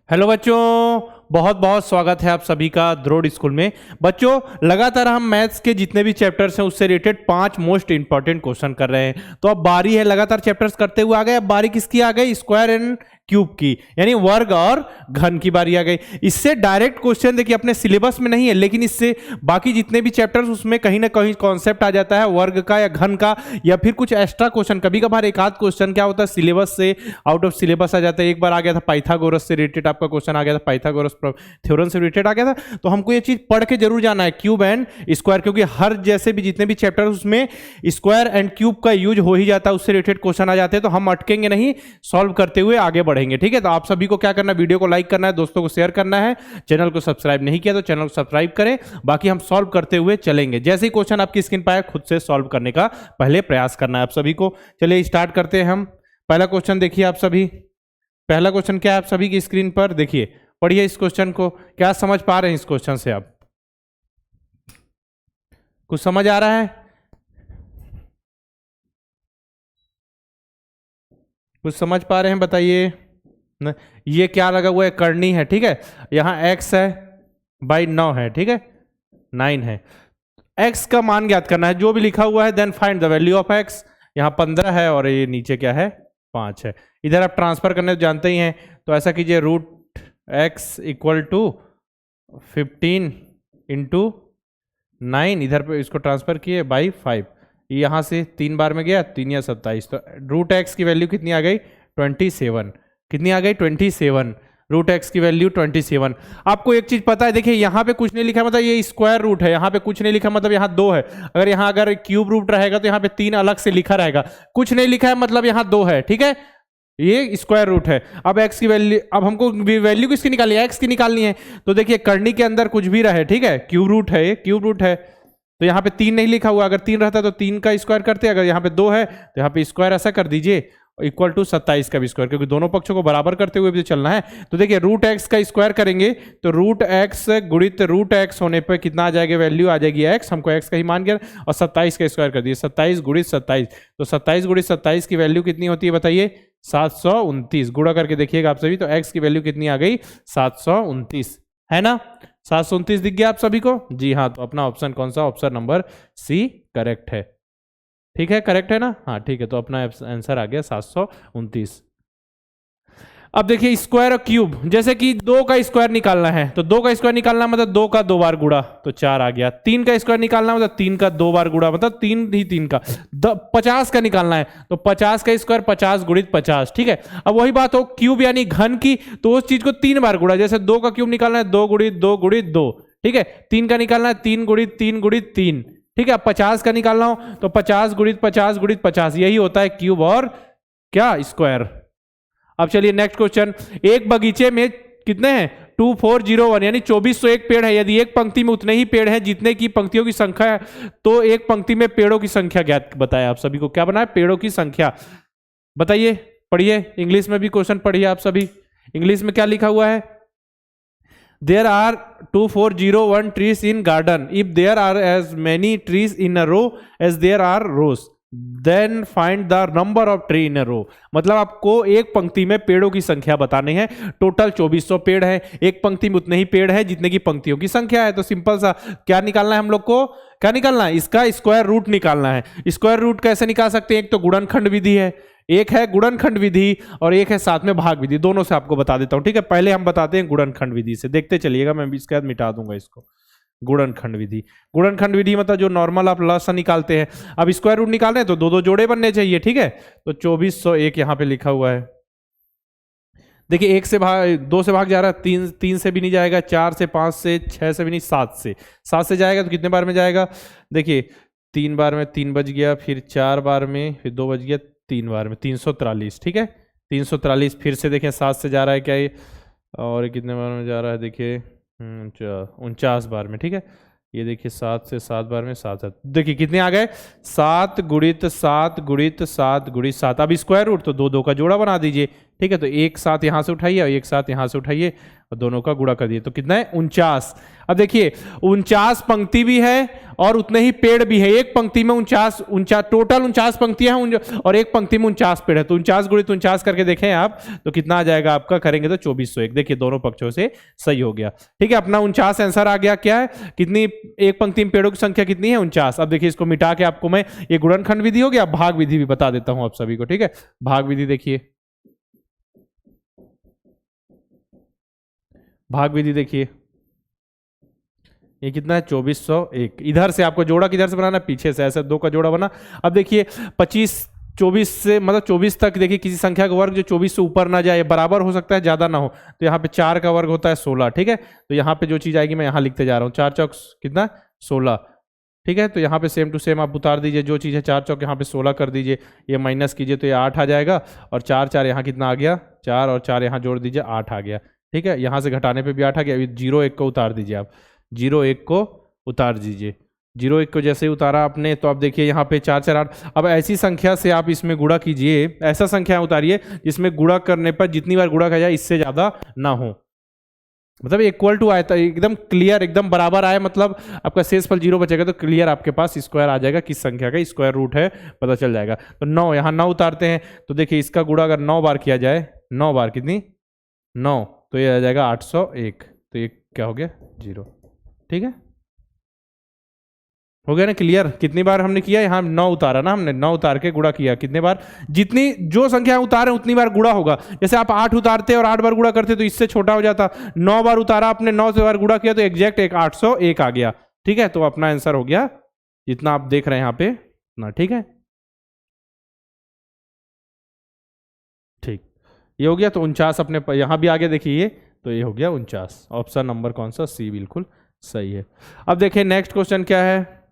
Hello बच्चों, बहुत बहुत स्वागत है आप सभी का द्रोड़ स्कूल में। बच्चों, लगातार हम मैथ्स के जितने भी चैप्टर्स हैं उससे रिलेटेड 5 मोस्ट इंपॉर्टेंट क्वेश्चन कर रहे हैं। तो अब बारी है लगातार चैप्टर्स करते हुए आ गए। अब बारी किसकी आ गई? स्क्वायर एंड क्यूब की, यानी वर्ग और घन की बारी आ गई। इससे डायरेक्ट क्वेश्चन देखिए अपने सिलेबस में नहीं है, लेकिन इससे बाकी जितने भी चैप्टर्स उसमें कहीं ना कहीं कॉन्सेप्ट आ जाता है वर्ग का या घन का, या फिर कुछ एक्स्ट्रा क्वेश्चन। कभी कभार एक आध क्वेश्चन क्या होता है सिलेबस से आउट ऑफ सिलेबस आ जाता है। एक बार आ गया था पाइथागोरस से रिलेटेड, आपका क्वेश्चन आ गया था पाइथागोरस थ्योरम से रिलेटेड आ गया था। तो हमको ये चीज पढ़ के जरूर जाना है, क्यूब एंड स्क्वायर, क्योंकि हर जैसे भी जितने भी चैप्टर उसमें स्क्वायर एंड क्यूब का यूज हो ही जाता है, उससे रिलेटेड क्वेश्चन आ जाते हैं। तो हम अटकेंगे नहीं, सॉल्व करते हुए आगे बढ़ेंगे। ठीक है, तो आप सभी को क्या करना है, वीडियो को लाइक करना है, दोस्तों को शेयर करना है, चैनल को सब्सक्राइब नहीं किया तो चैनल को सब्सक्राइब करें। बाकी हम सॉल्व करते हुए चलेंगे। जैसे ही क्वेश्चन आपकी स्क्रीन पर आए खुद से सॉल्व करने का पहले प्रयास करना है आप सभी को। चलिए स्टार्ट करते हैं हम। पहला क्वेश्चन देखिए आप सभी। पहला क्वेश्चन क्या है आप सभी की स्क्रीन पर देखिए, पढ़िए इस क्वेश्चन को। क्या समझ पा रहे हैं इस क्वेश्चन से? आप कुछ समझ आ रहा है? कुछ समझ पा रहे हैं बताइए। ये क्या लगा हुआ है? करनी है। ठीक है, यहां x है बाई 9 है। ठीक है, 9 है। x का मान ज्ञात करना है, जो भी लिखा हुआ है। Then find the value of x। यहां 15 है और ये नीचे क्या है? 5 है। इधर आप ट्रांसफर करने तो जानते ही हैं, तो ऐसा कीजिए root x equal to 15 into 9, इधर पे इसको ट्रांसफर किए बाई 5। यहां से 3 बार में गया, 3 या 27, तो रूट एक्स की वैल्यू कितनी आ गई? 27। कितनी आ गई? 27। रूट एक्स की वैल्यू 27। आपको एक चीज पता है, देखिए यहां पे कुछ नहीं लिखा मतलब ये स्क्वायर रूट है, यहां पे कुछ नहीं लिखा मतलब यहां 2 है। अगर क्यूब रूट रहेगा तो यहां पे 3 अलग से लिखा रहेगा। कुछ नहीं लिखा है मतलब यहां 2 है। ठीक है, ये स्क्वायर रूट है। अब x की वैल्यू, अब हमको वैल्यू किसकी निकालनी है? x की निकालनी है। तो देखिए करनी के अंदर कुछ भी रहे, ठीक है, क्यूब रूट है, ये क्यूब रूट है। तो यहाँ पे 3 नहीं लिखा हुआ, अगर 3 रहता तो 3 का स्क्वायर करते, अगर यहाँ पे 2 है तो यहाँ पे स्क्वायर ऐसा कर दीजिए इक्वल टू 27 का भी स्क्वायर, क्योंकि दोनों पक्षों को बराबर करते हुए भी चलना है। तो देखिए रूट एक्स का स्क्वायर करेंगे तो रूट एक्स गुणित रूट एक्स होने पर कितना आ जाएगा? वैल्यू आ जाएगी एक्स, हमको एक्स का ही मान गया, और 27 का स्क्वायर कर दिए, 27 गुणित 27। तो 27 गुणित 27 की वैल्यू कितनी होती है बताइए? 729। गुणा करके देखिएगा आप सभी, तो एक्स की वैल्यू कितनी आ गई? 729, है ना? 729 दिख गया आप सभी को? जी हाँ, तो अपना ऑप्शन कौन सा? ऑप्शन नंबर सी करेक्ट है। ठीक है, करेक्ट है ना? हाँ ठीक है, तो अपना आंसर आ गया 729। अब देखिए स्क्वायर और क्यूब, जैसे कि 2 का स्क्वायर निकालना है तो 2 का स्क्वायर निकालना मतलब 2 का 2 बार गुणा तो 4 आ गया। 3 का स्क्वायर निकालना मतलब 3 का 2 बार गुणा मतलब 3 ही 3 का। 50 का निकालना है तो 50 का स्क्वायर 50 गुणित 50। ठीक है, अब वही बात हो क्यूब यानी घन की, तो उस चीज को 3 बार गुणा। जैसे 2 का क्यूब निकालना है 2 गुणित 2 गुणित 2। ठीक है, 3 का निकालना है 3 गुणित 3 गुणित 3। ठीक है, 50 का निकालना हो तो 50 गुणित 50 गुणित 50। यही होता है क्यूब और क्या? स्क्वायर। अब चलिए नेक्स्ट क्वेश्चन। एक बगीचे में कितने हैं? 2401 यानी 2401 पेड़ है। यदि एक पंक्ति में उतने ही पेड़ हैं जितने की पंक्तियों की संख्या है, तो एक पंक्ति में पेड़ों की संख्या ज्ञात बताया। आप सभी को क्या बनाए? पेड़ों की संख्या बताइए। पढ़िए, इंग्लिश में भी क्वेश्चन पढ़िए आप सभी। इंग्लिश में क्या लिखा हुआ है? There are 2401 trees in garden. If there are as many trees in a row as there are rows, then find the number of tree in a row. मतलब आपको एक पंक्ति में पेड़ों की संख्या बतानी है। टोटल 2400 पेड़ है, एक पंक्ति में उतने ही पेड़ है जितने की पंक्तियों की संख्या है। तो सिंपल सा क्या निकालना है हम लोग को? क्या निकालना है? इसका स्क्वायर रूट निकालना है। स्क्वायर रूट कैसे निकाल सकते हैं? एक तो गुणनखंड विधि है, एक है गुणनखंड विधि, और एक है साथ में भाग विधि। दोनों से आपको बता देता हूं। ठीक है, पहले हम बताते हैं गुणनखंड विधि से, देखते चलिएगा। मैं इसके बाद मिटा दूंगा इसको। गुणनखंड विधि, गुणनखंड विधि मतलब जो नॉर्मल आप लसा निकालते हैं। अब स्क्वायर रूट निकालने हैं तो 2 2 जोड़े बनने चाहिए। ठीक है, तो 2401 यहां पे लिखा हुआ है। देखिए 1 से भाग, 2 से भाग जा रहा है, 3 से भी नहीं जाएगा, 4 से, 5 से, 6 से भी नहीं, 7 से जाएगा। तो कितने बार में जाएगा? देखिए 3 बार में 3 बज गया, फिर 4 बार में, फिर 2 बज गया, 3 बार में 343। ठीक है, 343। फिर से देखें 7 से जा रहा है क्या ये, और कितने बार में जा रहा है? देखिए 49 बार में। ठीक है, ये देखिए 7 से 7 बार में 7 देखिए कितने आ गए? 7 गुणित 7 गुणित 7 गुणित 7। अब स्क्वायर रूट तो 2 2 का जोड़ा बना दीजिए, ठीक है, तो एक साथ यहाँ से उठाइए और एक साथ यहाँ से उठाइए और दोनों का गुणा कर दिए तो कितना है 49। अब देखिए 49 पंक्ति भी है और उतने ही पेड़ भी है। एक पंक्ति में 49 टोटल 49 पंक्तियां हैं और एक पंक्ति में 49 पेड़ है, तो 49 गुणित 49 करके देखें आप तो कितना आ जाएगा आपका, करेंगे तो 2401। देखिए दोनों पक्षों से सही हो गया। ठीक है, अपना 49 आंसर आ गया। क्या है, कितनी एक पंक्ति में पेड़ों की संख्या कितनी है 49। अब देखिए इसको मिटा के आपको मैं ये गुणनखंड विधि हो गया, भाग विधि भी बता देता हूं आप सभी को। ठीक है, भाग विधि देखिए, भाग विधि देखिए ये कितना है 2401। इधर से आपको जोड़ा किधर से बनाना है, पीछे से, ऐसे दो का जोड़ा बना। अब देखिए 24 से मतलब 24 तक देखिए किसी संख्या का वर्ग जो 24 से ऊपर ना जाए, बराबर हो सकता है ज्यादा ना हो, तो यहाँ पे 4 का वर्ग होता है 16। ठीक है, तो यहाँ पे जो चीज आएगी मैं यहाँ लिखते जा रहा हूँ, 4 चौक कितना 16। ठीक है, तो यहाँ पे सेम टू सेम आप उतार दीजिए, जो चीज़ है 4 चौक यहाँ पे 16 कर दीजिए, ये माइनस कीजिए तो ये 8 आ जाएगा और 4 4 यहाँ कितना आ गया 4 और 4 यहाँ जोड़ दीजिए 8 आ गया। ठीक है, यहाँ से घटाने पे भी 8 आ गया। अभी 0 1 को उतार दीजिए आप, 0 1 को उतार दीजिए। 0 1 को जैसे ही उतारा आपने तो आप देखिए यहाँ पे 4 4 8। अब ऐसी संख्या से आप इसमें गुणा कीजिए, ऐसा संख्या उतारिए जिसमें गुणा करने पर जितनी बार गुणा किया जाए इससे ज़्यादा ना हो, मतलब इक्वल टू आए तो एकदम क्लियर एकदम बराबर आए, मतलब आपका शेषफल 0 बचेगा तो क्लियर आपके पास स्क्वायर आ जाएगा, किस संख्या का स्क्वायर रूट है पता चल जाएगा। तो 9 यहाँ 9 उतारते हैं तो देखिए इसका गुणा अगर 9 बार किया जाए, 9 बार कितनी 9, तो ये आ जाएगा 801, तो ये क्या हो गया 0। ठीक है, हो गया ना क्लियर। कितनी बार हमने किया, यहाँ 9 उतारा ना हमने, 9 उतार के गुणा किया, कितने बार, जितनी जो संख्या उतारे उतनी बार गुणा होगा। जैसे आप 8 उतारते और 8 बार गुणा करते तो इससे छोटा हो जाता, 9 बार उतारा आपने 9 से बार गुणा किया तो एग्जैक्ट 801 आ गया। ठीक है, तो अपना आंसर हो गया जितना आप देख रहे हैं यहाँ पे ना। ठीक है, ठीक, ये हो गया। तो 49 अपने यहाँ भी आगे देखिए, तो ये हो गया 49। ऑप्शन नंबर कौन सा, सी बिल्कुल सही है। अब देखिए नेक्स्ट क्वेश्चन क्या है,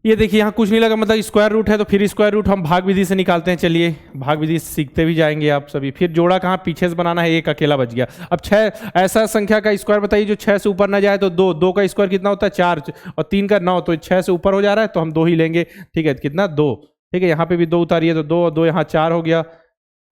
ये देखिए यहाँ कुछ नहीं लगा, मतलब स्क्वायर रूट है तो फिर स्क्वायर रूट हम भाग विधि से निकालते हैं। चलिए भाग विधि सीखते भी जाएंगे आप सभी। फिर जोड़ा कहाँ पीछे से बनाना है, एक अकेला बच गया। अब 6 ऐसा संख्या का स्क्वायर बताइए जो 6 से ऊपर ना जाए, तो 2 का स्क्वायर कितना होता है 4 और 3 का 9, तो 6 से ऊपर हो जा रहा है तो हम 2 ही लेंगे। ठीक है, कितना 2। ठीक है, यहाँ पे भी 2 उतारिए तो 2 2 यहाँ 4 हो गया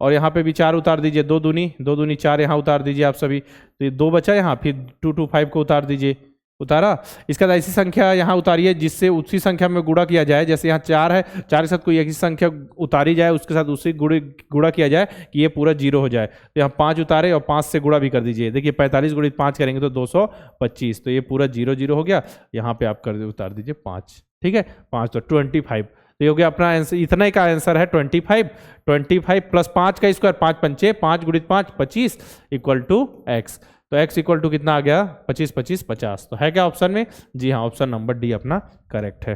और यहाँ पे भी 4 उतार दीजिए, 2 दूनी 4 यहाँ उतार दीजिए आप सभी, तो ये 2 बचा यहाँ। फिर 2 2 5 को उतार दीजिए, उतारा। इसके बाद ऐसी संख्या यहाँ उतारिए जिससे उसी संख्या में गुणा किया जाए। जैसे यहाँ 4 है, 4 के साथ कोई एक ही संख्या उतारी जाए उसके साथ उसी गुणा किया जाए कि ये पूरा 0 हो जाए। तो यहाँ 5 उतारे और 5 से गुणा भी कर दीजिए। देखिए 45 गुणित 5 करेंगे तो 225, तो ये पूरा 0 0 हो गया। यहाँ पे आप कर उतार दीजिए 5। ठीक है, 5 तो 25, तो ये हो गया अपना आंसर। इतना ही का आंसर है 25 प्लस 5 का स्क्वायर 5 पंचे 5 गुणित 5 25 इक्वल टू एक्स। तो x इक्वल टू कितना आ गया 25 25 50। तो है क्या ऑप्शन में, जी हाँ, ऑप्शन नंबर डी अपना करेक्ट है।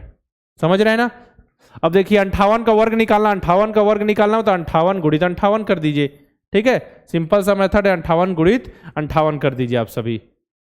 समझ रहे हैं ना। अब देखिए 58 का वर्ग निकालना, 58 का वर्ग निकालना हो तो 58 गुणित 58 कर दीजिए। ठीक है, सिंपल सा मेथड है, 58 गुणित 58 कर दीजिए आप सभी।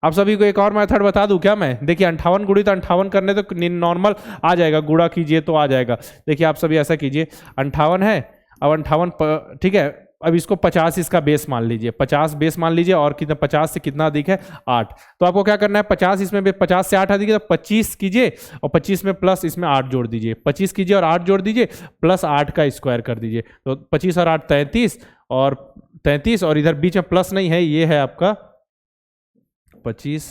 आप सभी को एक और मेथड बता दूं क्या मैं, देखिए 58 गुणित 58 करने तो नॉर्मल आ जाएगा, गुणा कीजिए तो आ जाएगा। देखिए आप सभी ऐसा कीजिए, 58 है, अब 58 ठीक है, अब इसको 50 इसका बेस मान लीजिए, 50 बेस मान लीजिए और कितना 50 से कितना अधिक है 8। तो आपको क्या करना है, 50 इसमें 50 से 8 अधिक है तो 25 कीजिए और 25 में प्लस इसमें 8 जोड़ दीजिए। 25 कीजिए और 8 जोड़ दीजिए प्लस 8 का स्क्वायर कर दीजिए। तो 25 और 8 33 और इधर बीच में प्लस नहीं है, ये है आपका 25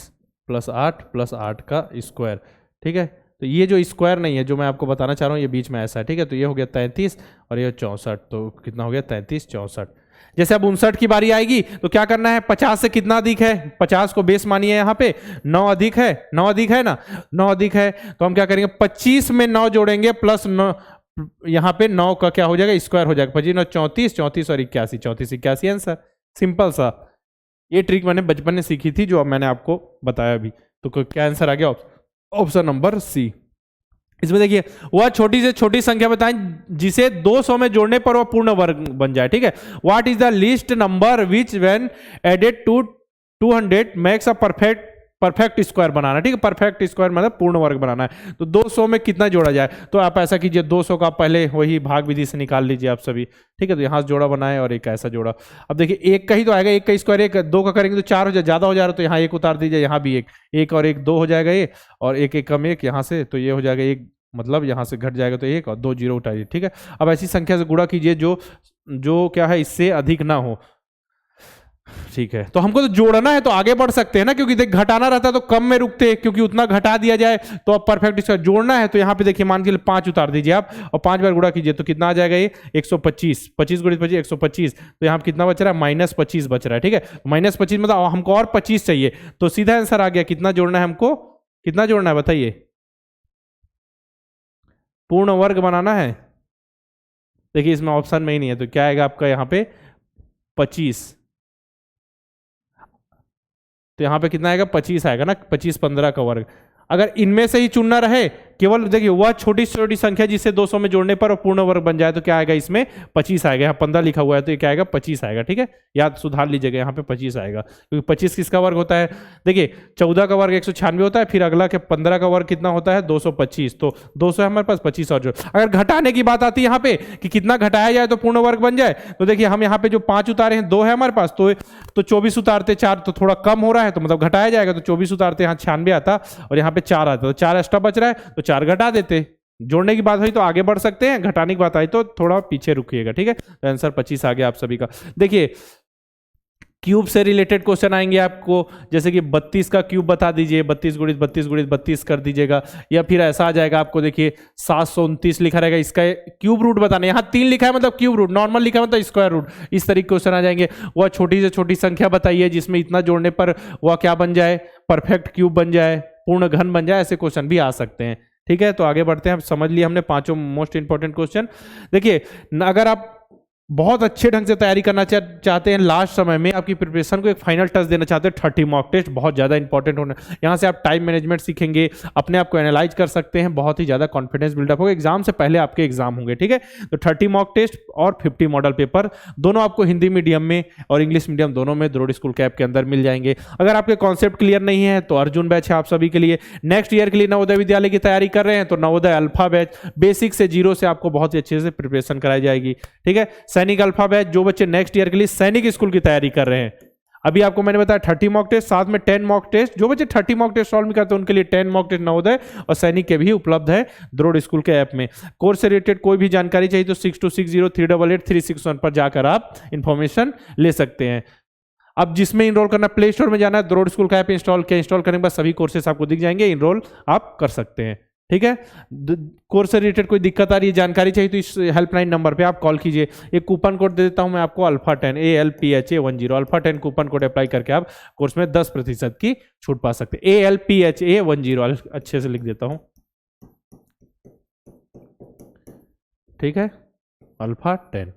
प्लस 8 का स्क्वायर। ठीक है, तो ये जो स्क्वायर नहीं है जो मैं आपको बताना चाह रहा हूँ ये बीच में ऐसा है। ठीक है, तो ये हो गया 33 और ये 64, तो कितना हो गया 33 64। जैसे अब 59 की बारी आएगी तो क्या करना है, 50 से कितना अधिक है, 50 को बेस मानिए, यहाँ पे 9 अधिक है, 9 अधिक है ना, 9 अधिक है तो हम क्या करेंगे 25 में 9 जोड़ेंगे प्लस 9, यहाँ पे 9 का क्या हो जाएगा स्क्वायर हो जाएगा, 25 9 34 34 और 81 34 81 आंसर। सिंपल सा, ये ट्रिक मैंने बचपन में सीखी थी जो अब मैंने आपको बताया अभी। तो क्या आंसर आ गया, ऑप्शन नंबर सी। इसमें देखिए वह छोटी से छोटी संख्या बताएं जिसे 200 में जोड़ने पर वह पूर्ण वर्ग बन जाए। ठीक है, what is the least number which when added to 200 makes a perfect square बनाना। ठीक है, परफेक्ट स्क्वायर मतलब पूर्ण वर्ग बनाना है। तो 200 में कितना जोड़ा जाए, तो आप ऐसा कीजिए 200 का पहले वही भाग विधि से निकाल लीजिए आप सभी। ठीक है, तो यहाँ से जोड़ा बनाए और एक ऐसा जोड़ा। अब देखिए एक का ही तो आएगा, एक का स्क्वायर, एक 2 का करेंगे तो 4 हो जाए, ज्यादा हो जा रहा है तो यहाँ एक उतार दीजिए, यहाँ भी एक और एक 2 हो जाएगा ये, और एक कम एक यहाँ से, तो ये हो जाएगा एक, मतलब यहाँ से घट जाएगा तो 1 और 2 0 उठाइए। ठीक है, अब ऐसी संख्या से गुणा कीजिए जो जो क्या है इससे अधिक ना हो। ठीक है, तो हमको तो जोड़ना है तो आगे बढ़ सकते हैं ना, क्योंकि देख घटाना रहता तो कम में रुकते, क्योंकि उतना घटा दिया जाए तो अब परफेक्ट इसका जोड़ना है। तो यहाँ पे देखिए मान के 5 उतार दीजिए आप और 5 बार गुणा कीजिए तो कितना आ जाएगा ये 125, 25 गुणित 25 125। तो यहाँ पे कितना बच रहा है -25 बच रहा है। ठीक है, -25 मतलब हमको और 25 चाहिए, तो सीधा आंसर आ गया। कितना जोड़ना है हमको, कितना जोड़ना है बताइए, पूर्ण वर्ग बनाना है। देखिए इसमें ऑप्शन में ही नहीं है, तो क्या आएगा आपका यहाँ पे 25। तो यहाँ पे कितना आएगा 25 आएगा ना, 25 15 का वर्ग। अगर इनमें से ही चुनना रहे, केवल देखिए वह छोटी से छोटी संख्या जिसे 200 में जोड़ने पर पूर्ण वर्ग बन जाए, तो क्या आएगा इसमें 25 आएगा। यहाँ 15 लिखा हुआ है तो ये क्या आएगा 25 आएगा। ठीक है, याद सुधार लीजिएगा, यहाँ पे 25 आएगा, क्योंकि 25 किसका वर्ग होता है, देखिए 14 का वर्ग 196 होता है, फिर अगला के 15 का वर्ग कितना होता है 225। तो 200 है हमारे पास, 25 और जो। अगर घटाने की बात आती है यहाँ पे कि कितना घटाया जाए तो पूर्ण वर्ग बन जाए, तो देखिए हम यहाँ पे जो 5 उतारे हैं 2 है हमारे पास, तो 24 उतारते 4 तो थोड़ा कम हो रहा है, तो मतलब घटाया जाएगा। तो 24 उतारते यहाँ 96 आता और यहाँ पे 4 आता, तो 4 एक्स्ट्रा बच रहा है तो 4 घटा देते। जोड़ने की बात हुई तो आगे बढ़ सकते हैं, घटाने की बात आई तो थोड़ा पीछे रुकिएगा। ठीक है, तो आंसर 25 आ गया आप सभी का। देखिए क्यूब से रिलेटेड क्वेश्चन आएंगे आपको, जैसे कि 32 का क्यूब बता दीजिए, 32 गुणित 32 गुणित 32 कर दीजिएगा, या फिर ऐसा आ जाएगा आपको, देखिए 729 लिखा रहेगा, इसका क्यूब रूट बताना। यहाँ 3 लिखा है मतलब क्यूब रूट, नॉर्मल लिखा है मतलब स्क्वायर रूट, इस तरीके के क्वेश्चन आ जाएंगे। वह छोटी से छोटी संख्या बताइए जिसमें इतना जोड़ने पर वह क्या बन जाए, परफेक्ट क्यूब बन जाए, पूर्ण घन बन जाए, ऐसे क्वेश्चन भी आ सकते हैं। ठीक है, तो आगे बढ़ते हैं। समझ लिया हमने 5 मोस्ट इंपॉर्टेंट क्वेश्चन। देखिए अगर आप बहुत अच्छे ढंग से तैयारी करना चाहते हैं, लास्ट समय में आपकी प्रिपरेशन को एक फाइनल टच देना चाहते हैं, 30 मॉक टेस्ट बहुत ज़्यादा इंपॉर्टेंट होना। यहाँ से आप टाइम मैनेजमेंट सीखेंगे, अपने आप को एनालाइज कर सकते हैं, बहुत ही ज़्यादा कॉन्फिडेंस बिल्डअप होगा। एग्जाम से पहले आपके एग्जाम होंगे। ठीक है, तो 30 मॉक टेस्ट और 50 मॉडल पेपर दोनों आपको हिंदी मीडियम में और इंग्लिश मीडियम दोनों में द्रोड़ स्कूल कैप के अंदर मिल जाएंगे। अगर आपके कॉन्सेप्ट क्लियर नहीं है तो अर्जुन बैच है आप सभी के लिए। नेक्स्ट ईयर के लिए नवोदय विद्यालय की तैयारी कर रहे हैं तो नवोदय अल्फा बैच, बेसिक से 0 से आपको बहुत ही अच्छे से प्रिपरेशन कराई जाएगी। ठीक है, सैनिक अल्फा बैच जो बच्चे नेक्स्ट ईयर के लिए सैनिक स्कूल की तैयारी कर रहे हैं, अभी आपको मैंने बताया 30 मॉक टेस्ट, साथ में 10 मॉक टेस्ट। जो बच्चे 30 मॉक टेस्ट सॉल्व नहीं करते उनके लिए 10 मॉक टेस्ट नवोदय और सैनिक के भी उपलब्ध है द्रोड़ स्कूल के ऐप में। कोर्स से रिलेटेड कोई भी जानकारी चाहिए तो 6260388361 पर जाकर आप इंफॉर्मेशन ले सकते हैं। अब जिसमें इनरोल करना, प्ले स्टोर में जाना है, द्रोड़ स्कूल का ऐप इंस्टॉल करने के बाद सभी कोर्सेस आपको दिख जाएंगे, इनरोल आप कर सकते हैं। ठीक है, कोर्स से रिलेटेड कोई दिक्कत आ रही है, जानकारी चाहिए तो इस हेल्पलाइन नंबर पे आप कॉल कीजिए। एक कूपन कोड दे देता हूं मैं आपको, अल्फा10 ALPHA10, अल्फा10 कूपन कोड अप्लाई करके आप कोर्स में 10% की छूट पा सकते हैं। ALPHA10 अच्छे से लिख देता हूं। ठीक है, अल्फा10।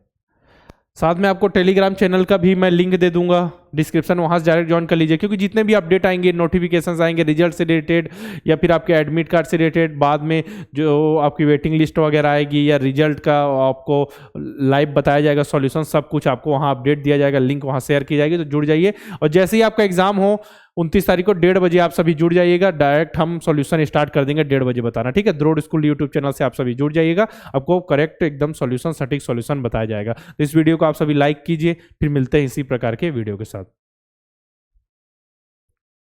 साथ में आपको टेलीग्राम चैनल का भी मैं लिंक दे दूंगा डिस्क्रिप्शन, वहां से डायरेक्ट ज्वाइन कर लीजिए, क्योंकि जितने भी अपडेट आएंगे, नोटिफिकेशंस आएंगे रिजल्ट से रिलेटेड या फिर आपके एडमिट कार्ड से रिलेटेड, बाद में जो आपकी वेटिंग लिस्ट वगैरह आएगी या रिजल्ट का आपको लाइव बताया जाएगा, सॉल्यूशन सब कुछ आपको वहां अपडेट दिया जाएगा, लिंक वहां शेयर की जाएगी, तो जुड़ जाइए। और जैसे ही आपका एग्जाम हो 29 तारीख को 1:30 बजे आप सभी जुड़ जाइएगा, डायरेक्ट हम सॉल्यूशन स्टार्ट कर देंगे 1:30 बजे बताना। ठीक है, द्रोड़ स्कूल यूट्यूब चैनल से आप सभी जुड़ जाइएगा, आपको करेक्ट एकदम सॉल्यूशन, सटीक सॉल्यूशन बताया जाएगा। तो इस वीडियो को आप सभी लाइक कीजिए, फिर मिलते हैं इसी प्रकार के वीडियो के साथ।